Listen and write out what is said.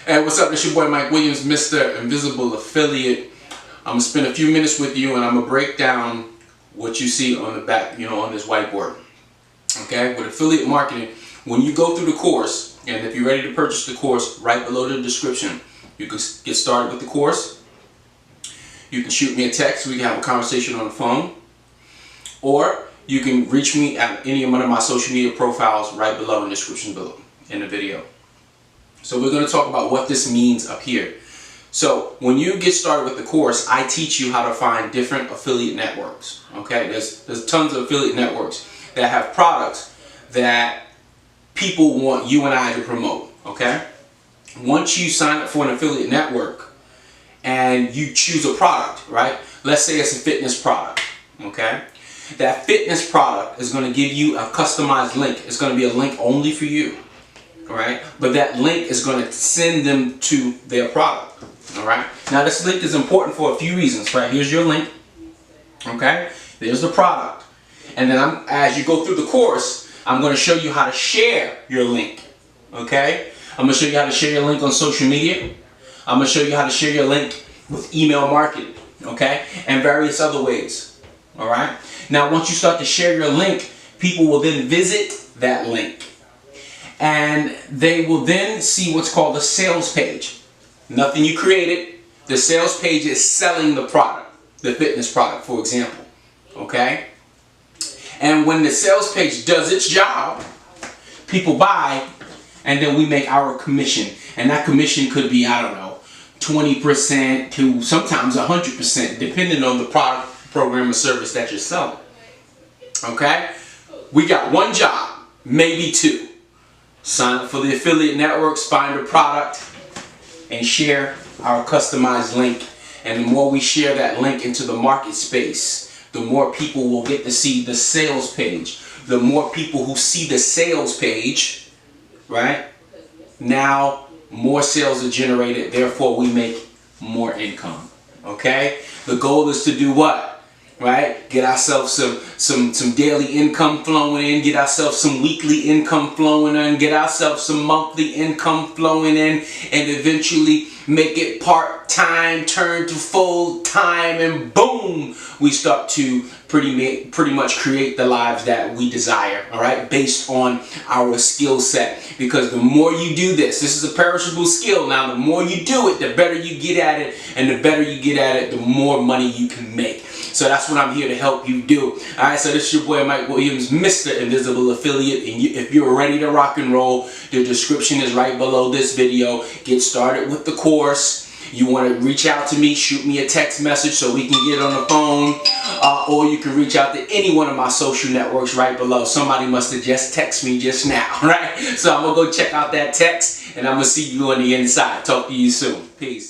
Hey, what's up? It's your boy Mike Williams, Mr. Invisible Affiliate. I'm gonna spend a few minutes with you and I'm gonna break down what you see on the back, on this whiteboard. Okay, with affiliate marketing, when you go through the course, and if you're ready to purchase the course, right below the description, you can get started with the course. You can shoot me a text, we can have a conversation on the phone, or you can reach me at any one of my social media profiles right below in the description below in the video. So we're going to talk about what this means up here. So when you get started with the course, I teach you how to find different affiliate networks. Okay, there's tons of affiliate networks that have products that people want you and I to promote. Okay, once you sign up for an affiliate network and you choose a product, right? Let's say it's a fitness product. Okay, that fitness product is going to give you a customized link. It's going to be a link only for you. Right? But that link is going to send them to their product. Alright? Now this link is important for a few reasons. Right? Here's your link. Okay? There's the product. And then as you go through the course, I'm going to show you how to share your link. Okay? I'm going to show you how to share your link on social media. I'm going to show you how to share your link with email marketing. Okay? And various other ways. Alright? Now once you start to share your link, people will then visit that link. And they will then see what's called a sales page. Nothing you created. The sales page is selling the product, the fitness product, for example. Okay? And when the sales page does its job, people buy, and then we make our commission. And that commission could be, 20% to sometimes 100%, depending on the product, program, or service that you're selling. Okay? We got one job, maybe two. Sign up for the affiliate networks, find a product, and share our customized link. And the more we share that link into the market space, the more people will get to see the sales page. The more people who see the sales page, right? Now more sales are generated, therefore we make more income. Okay? The goal is to do what? Right? Get ourselves some daily income flowing in, get ourselves some weekly income flowing in, get ourselves some monthly income flowing in, and eventually make it part-time, turn to full-time, and boom, we start to pretty much create the lives that we desire, all right, based on our skill set. Because the more you do this is a perishable skill. Now, the more you do it, the better you get at it, and the better you get at it, the more money you can make. So that's what I'm here to help you do. All right, so this is your boy Mike Williams, Mr. Invisible Affiliate, and if you're ready to rock and roll, the description is right below this video. Get started with the course. You want to reach out to me, shoot me a text message so we can get on the phone, or you can reach out to any one of my social networks right below. Somebody must have just texted me just now, right? So I'm going to go check out that text, and I'm going to see you on the inside. Talk to you soon. Peace.